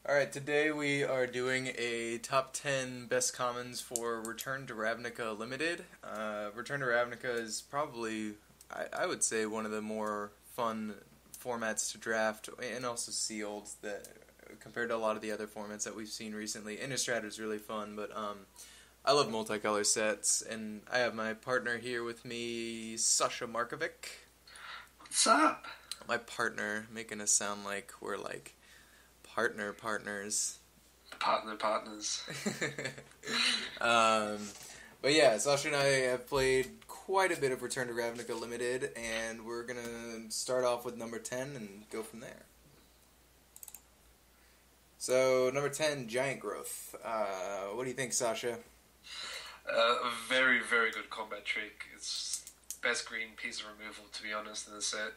Alright, today we are doing a top 10 best commons for Return to Ravnica Limited. Return to Ravnica is probably, I would say, one of the more fun formats to draft and also sealed that compared to a lot of the other formats that we've seen recently. Innistrad is really fun, but I love multicolor sets, and I have my partner here with me, Sasha Markovic. What's up? My partner, making us sound like we're like partners. Partners. But yeah, Sasha and I have played quite a bit of Return to Ravnica Limited, and we're gonna start off with number 10 and go from there. So, number 10, Giant Growth. What do you think, Sasha? A very, very good combat trick. It's best green piece of removal, to be honest, in the set.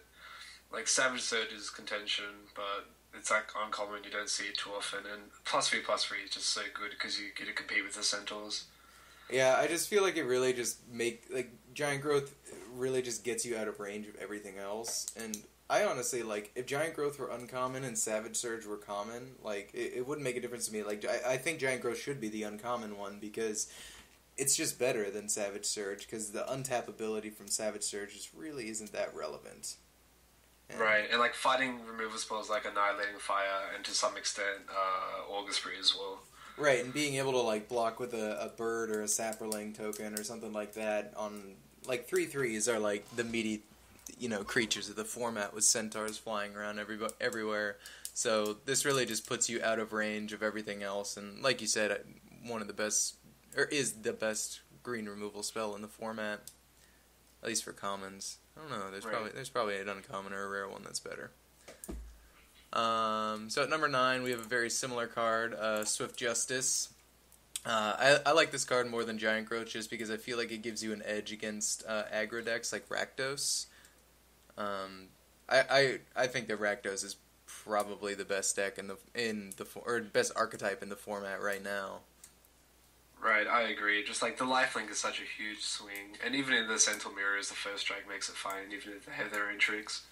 Like, Savage Surge is contention, but it's like uncommon, you don't see it too often, and +3/+3 is just so good because you get to compete with the Centaurs. Yeah, I just feel like it really just Giant Growth really just gets you out of range of everything else, and I honestly, like, if Giant Growth were uncommon and Savage Surge were common, like, it wouldn't make a difference to me. Like, I think Giant Growth should be the uncommon one because it's just better than Savage Surge, because the untap ability from Savage Surge just really isn't that relevant. Right, and like fighting removal spells like Annihilating Fire and to some extent August Spree as well. Right, and being able to like block with a bird or a Saproling token or something like that on like 3/3s are like the meaty, creatures of the format with centaurs flying around everywhere. So this really just puts you out of range of everything else, and like you said, one of the best, or is the best green removal spell in the format, at least for commons. I don't know. There's probably an uncommon or a rare one that's better. So at number 9, we have a very similar card, Swift Justice. I like this card more than Giant Growth just because I feel like it gives you an edge against aggro decks like Rakdos. I think that Rakdos is probably the best deck or best archetype in the format right now. Right, I agree. Just like the lifelink is such a huge swing, and even in the Centaur Mirrors, the first strike makes it fine, even if they have their own tricks.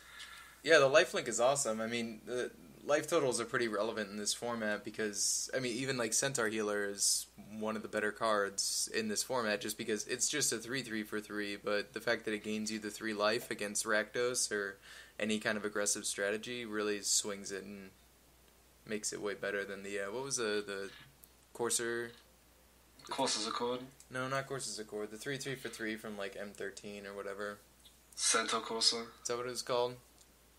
Yeah, the lifelink is awesome. I mean, the life totals are pretty relevant in this format because, I mean, even like Centaur Healer is one of the better cards in this format just because it's just a 3/3 for 3, but the fact that it gains you the 3 life against Rakdos or any kind of aggressive strategy really swings it and makes it way better than the, what was the Courser? Courser's Accord? No, not Courser's Accord. The 3/3 for 3 from like M13 or whatever. Centaur Courser? Is that what it was called?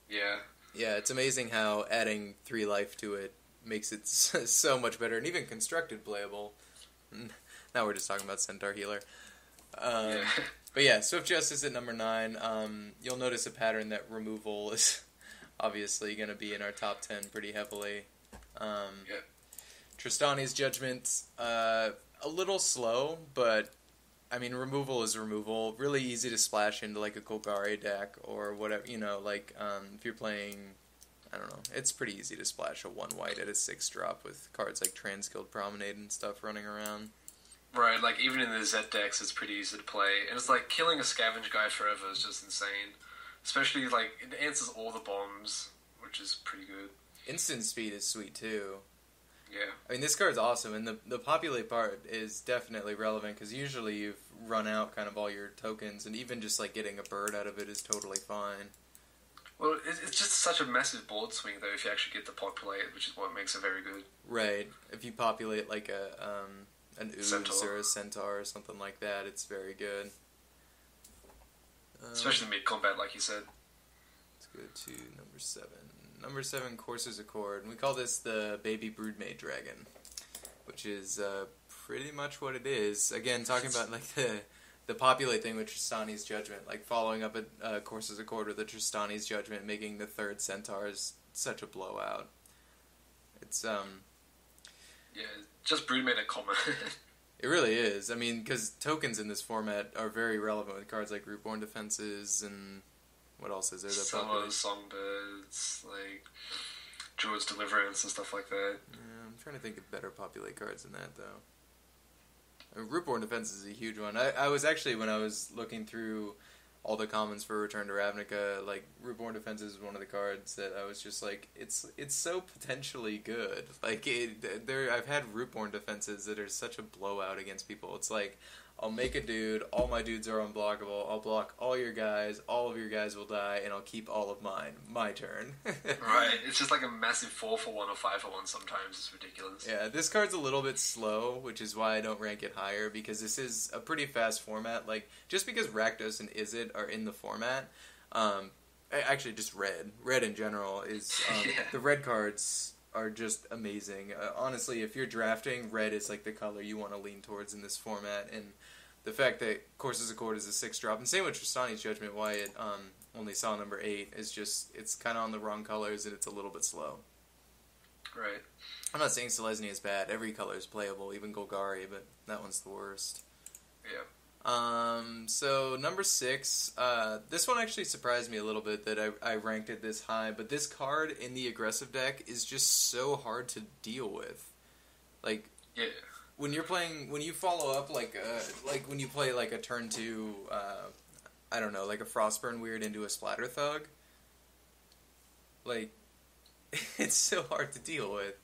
Yeah. Yeah, it's amazing how adding 3 life to it makes it so much better, and even constructed playable. Now we're just talking about Centaur Healer. Yeah. But yeah, Swift Justice at number 9. You'll notice a pattern that removal is obviously going to be in our top 10 pretty heavily. Yeah. Tristani's Judgment, a little slow, but I mean, removal is removal. Really easy to splash into like a Golgari deck or whatever, if you're playing, I don't know, it's pretty easy to splash a 1 white at a 6-drop with cards like Transguild Promenade and stuff running around. Right, like even in the Z decks it's pretty easy to play, and it's like killing a Scavenge guy forever is just insane. Especially like, it answers all the bombs, which is pretty good. Instant speed is sweet too. Yeah. I mean, this card's awesome, and the populate part is definitely relevant, because usually you've run out kind of all your tokens, and even just, like, getting a bird out of it is totally fine. Well, it's just such a massive board swing, though, if you actually get the populate, which is what makes it very good. Right. If you populate, like, an Ooze Centaur. or a Centaur or something like that, it's very good. Especially mid-combat, like you said. Let's go to number 7. Number 7, Courser's Accord, and we call this the Baby Broodmate Dragon, which is pretty much what it is. Again, talking about like the populate thing with Tristani's Judgment, like following up at Courser's Accord with the Tristani's Judgment, making the 3rd Centaur is such a blowout. It's Yeah, just Broodmate at common. It really is. I mean, because tokens in this format are very relevant with cards like Rootborn Defenses and what else is there? Summers, Songbirds, like Druid's Deliverance and stuff like that. Yeah, I'm trying to think of better populate cards than that, though. I mean, Rootborn Defense is a huge one. I was actually, when I was looking through all the commons for Return to Ravnica. Like, Reborn Defenses is one of the cards that I was just like, it's so potentially good. Like, I've had Rootborn Defenses that are such a blowout against people. It's like, I'll make a dude, all my dudes are unblockable, I'll block all your guys, all of your guys will die, and I'll keep all of mine. My turn. Right, it's just like a massive 4-for-1 or 5-for-1 sometimes, it's ridiculous. Yeah, this card's a little bit slow, which is why I don't rank it higher, because this is a pretty fast format. Like, just because Rakdos and Izzet are in the format, actually just Red in general is, Yeah. the red cards are just amazing. Honestly, if you're drafting, red is like the color you want to lean towards in this format, and the fact that Courses Accord is a 6-drop, and same with Tristani's Judgment, why it only saw number 8, is just, it's kind of on the wrong colors and it's a little bit slow. Right. I'm not saying Selesnya is bad, every color is playable, even Golgari, but that one's the worst. Yeah. So number 6, this one actually surprised me a little bit that I ranked it this high, but this card in the aggressive deck is just so hard to deal with. Like, yeah. When you follow up, like when you play, like, a turn 2, I don't know, like a Frostburn Weird into a Splatter Thug, like, it's so hard to deal with.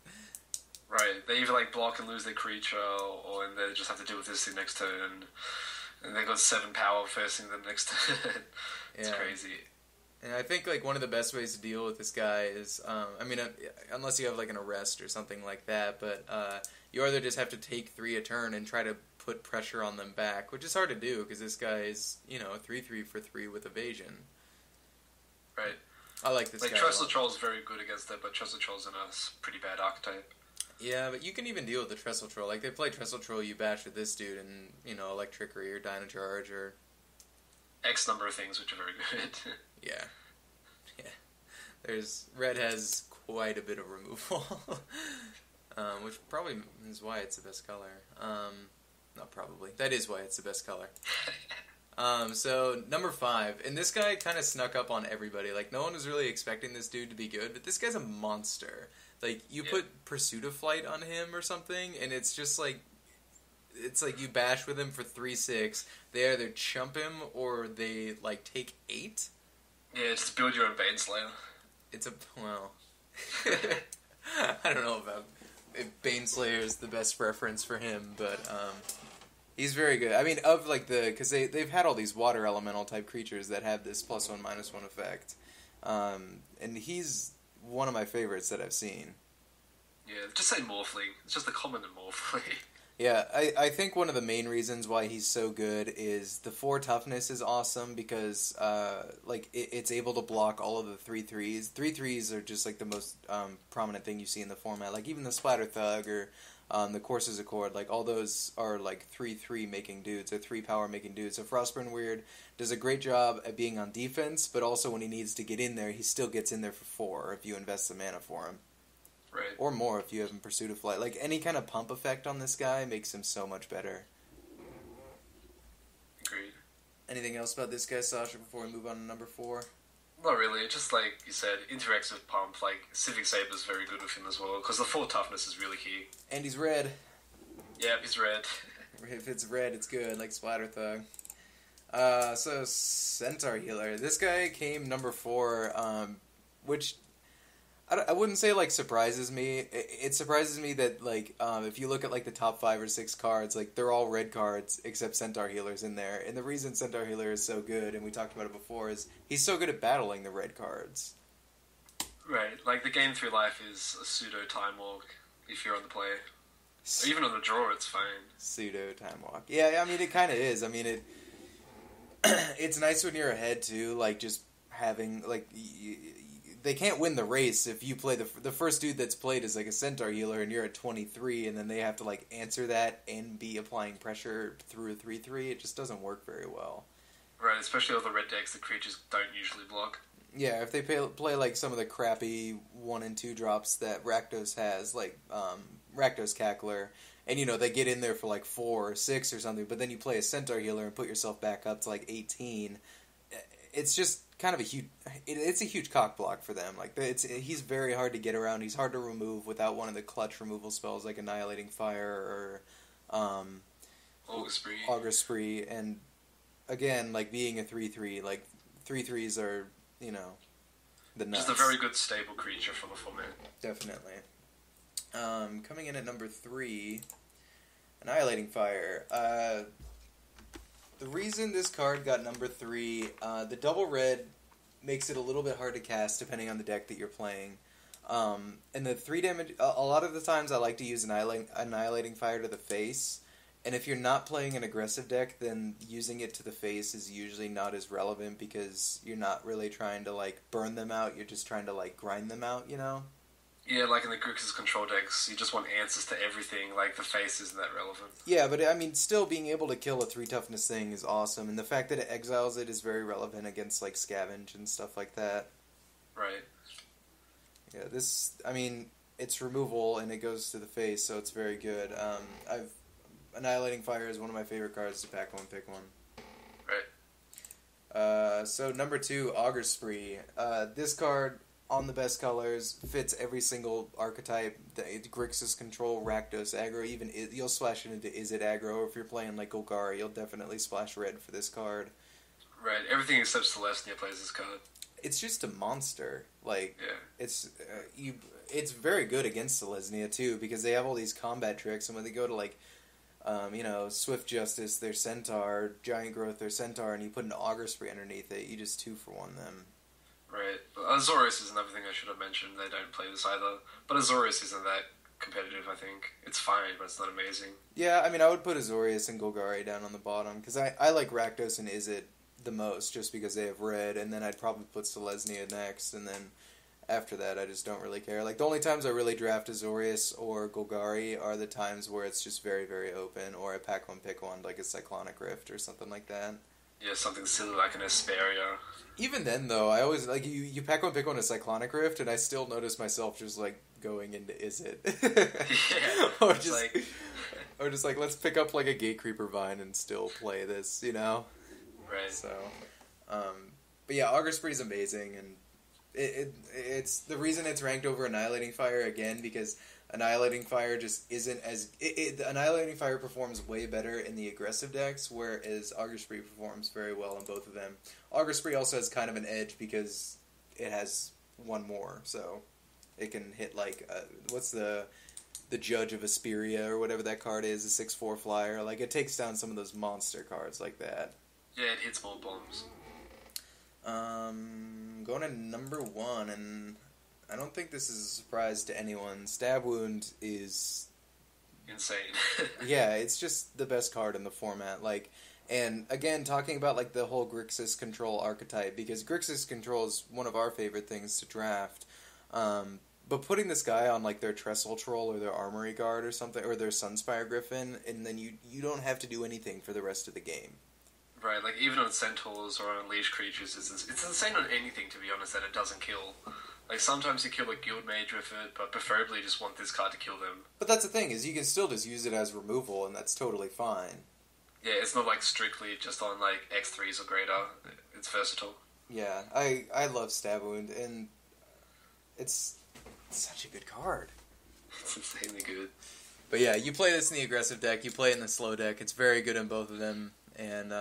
Right, they either, like, block and lose their creature, or and they just have to deal with this thing next turn, and they got 7 power first thing the next turn. It's crazy. And I think, like, one of the best ways to deal with this guy is, unless you have, like, an arrest or something like that, but you either just have to take 3 a turn and try to put pressure on them back, which is hard to do, because this guy is, 3/3 for 3 with evasion. Right. I like this guy. Like, Trestle Troll's very good against it, but Trestle Troll's in a pretty bad archetype. Yeah, but you can even deal with the Trestle Troll. Like, they play Trestle Troll, you bash with this dude, and, Electrickery or Dynacharge or... X number of things, which are very good. Yeah. Red has quite a bit of removal, which probably is why it's the best color. Not probably. That is why it's the best color. So, number 5, and this guy kind of snuck up on everybody. Like, no one was really expecting this dude to be good, but this guy's a monster. Like, you put Pursuit of Flight on him or something, and it's just like, it's like you bash with him for 3/6, they either chump him or they, like, take 8. Yeah, just build your own Baneslayer. It's well... I don't know if Baneslayer is the best reference for him, but, he's very good. I mean, because they've had all these water elemental type creatures that have this +1/-1 effect. And he's one of my favorites that I've seen. Yeah, just say Morphling. It's just a common in Morphling. Yeah, I think one of the main reasons why he's so good is the 4 toughness is awesome because, it's able to block all of the 3/3s. 3/3s are just, like, the most prominent thing you see in the format. Like, even the Splatter Thug or the Courses Accord, like, all those are, like, 3/3 making dudes, or 3 power making dudes. So Frostburn Weird does a great job at being on defense, but also when he needs to get in there, he still gets in there for 4 if you invest the mana for him. Right. Or more if you have him Pursuit of Flight. Like, any kind of pump effect on this guy makes him so much better. Agreed. Anything else about this guy, Sasha, before we move on to number 4? Not really. Just like you said, interacts with Pump. Like, Civic Saber's very good with him as well, because the 4 toughness is really key. And he's red. Yeah, he's red. If it's red, it's good, like Splatter Thug. So, Centaur Healer. This guy came number 4, which... I wouldn't say, like, surprises me. It surprises me that, like, if you look at, like, the top 5 or 6 cards, like, they're all red cards, except Centaur Healer's in there. And the reason Centaur Healer is so good, and we talked about it before, is he's so good at battling the red cards. Right. Like, the game through life is a pseudo Time Walk, if you're on the play. Or even on the draw, it's fine. Pseudo Time Walk. Yeah, I mean, it kind of is. I mean, it's nice when you're ahead, too, like, just having, like... They can't win the race if you play the first dude that's played is like a Centaur Healer and you're at 23 and then they have to like answer that and be applying pressure through a 3/3. It just doesn't work very well. Right, especially all the red decks, the creatures don't usually block. Yeah, if they play like some of the crappy 1 and 2 drops that Rakdos has, like Rakdos Cackler, and they get in there for like 4 or 6 or something, but then you play a Centaur Healer and put yourself back up to like 18. It's just kind of it's a huge cock block for them. Like he's very hard to get around. He's hard to remove without one of the clutch removal spells like Annihilating Fire or Augur Spree. Augur Spree, and again, like being a 3/3, like 3/3s are, you know, the nuts. Just a very good stable creature for the format. Definitely. Coming in at number 3, Annihilating Fire. The reason this card got number 3, the double red makes it a little bit hard to cast depending on the deck that you're playing. And the 3 damage, a lot of the times I like to use Annihilating Fire to the face. And if you're not playing an aggressive deck, then using it to the face is usually not as relevant because you're not really trying to, like, burn them out. You're just trying to, like, grind them out, you know? Yeah, like in the Grixis control decks, you just want answers to everything, like the face isn't that relevant. Yeah, but I mean, still being able to kill a 3 toughness thing is awesome, and the fact that it exiles it is very relevant against, like, Scavenge and stuff like that. Right. Yeah, this, I mean, it's removal and it goes to the face, so it's very good. Annihilating Fire is one of my favorite cards to pack one, pick one. Right. So number 2, Augur Spree. This card, on the best colors, fits every single archetype. The Grixis control, Rakdos aggro, even you'll splash it into Izzet aggro. If you're playing like Golgari, you'll definitely splash red for this card. Right, everything except Celestia plays this card. It's just a monster. Like, yeah. It's very good against Selesnya too, because they have all these combat tricks, and when they go to like, Swift Justice, their Centaur, Giant Growth, their Centaur, and you put an Augur Spree underneath it, you just 2-for-1 them. Right. Azorius is another thing I should have mentioned. They don't play this either. But Azorius isn't that competitive, I think. It's fine, but it's not amazing. Yeah, I mean, I would put Azorius and Golgari down on the bottom, because I like Rakdos and Izzet the most, just because they have red, and then I'd probably put Selesnya next, and then after that, I just don't really care. Like, the only times I really draft Azorius or Golgari are the times where it's just very, very open, or I pack one, pick one, like a Cyclonic Rift or something like that. Yeah, something silly like an Asperia. Even then, though, I always, like, you pack one, pick one, a Cyclonic Rift, and I still notice myself just, like, going into Izzet. Yeah. Or just like, let's pick up, like, a Gatecreeper Vine and still play this, you know? Right. So, but yeah, Augur Spree is amazing, and it's the reason it's ranked over Annihilating Fire, again, because Annihilating Fire just isn't as... the Annihilating Fire performs way better in the aggressive decks, whereas Augur Spree performs very well in both of them. Augur Spree also has kind of an edge because it has one more, so it can hit, like, what's the Judge of Asperia, or whatever that card is, a 6/4 flyer. Like, it takes down some of those monster cards like that. Yeah, it hits more bombs. Going to number 1, and I don't think this is a surprise to anyone. Stab Wound is... insane. Yeah, it's just the best card in the format. Like, and again, talking about, like, the whole Grixis control archetype, because Grixis control is one of our favorite things to draft. But putting this guy on, like, their Trestle Troll or their Armory Guard or something, or their Sunspire Griffin, and then you don't have to do anything for the rest of the game. Right, like, even on Centaurs or on Unleashed creatures, it's insane on anything, to be honest, that it doesn't kill. Like, sometimes you kill a Guild Mage with it, but preferably just want this card to kill them. But that's the thing, is you can still just use it as removal, and that's totally fine. Yeah, it's not, like, strictly just on, like, X3s or greater. It's versatile. Yeah, I love Stab Wound, and it's such a good card. It's insanely good. But yeah, you play this in the aggressive deck, you play it in the slow deck, it's very good in both of them, and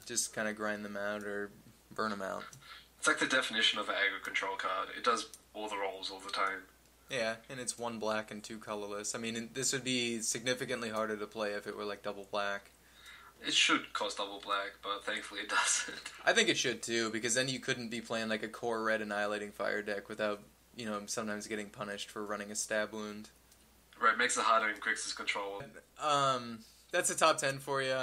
just kind of grind them out or burn them out. It's like the definition of an aggro control card. It does all the roles all the time. Yeah, and it's 1 black and 2 colorless. I mean, this would be significantly harder to play if it were like double black. It should cost double black, but thankfully it doesn't. I think it should too, because then you couldn't be playing like a core red Annihilating Fire deck without, sometimes getting punished for running a Stab Wound. Right, it makes it harder in Grixis control. That's a top 10 for you.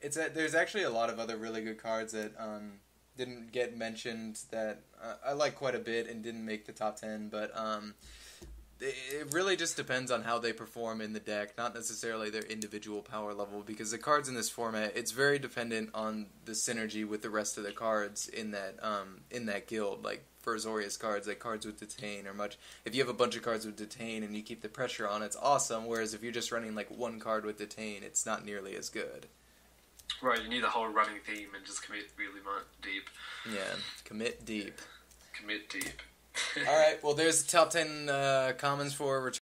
There's actually a lot of other really good cards that didn't get mentioned that I like quite a bit and didn't make the top 10, but it really just depends on how they perform in the deck, not necessarily their individual power level, because the cards in this format, it's very dependent on the synergy with the rest of the cards in that guild. Like, for Azorius cards, like cards with Detain are much... If you have a bunch of cards with Detain and you keep the pressure on, it's awesome, whereas if you're just running like 1 card with Detain, it's not nearly as good. Right, you need a whole running theme and just commit really deep. Yeah, commit deep. Commit deep. Alright, well there's the top 10 commons for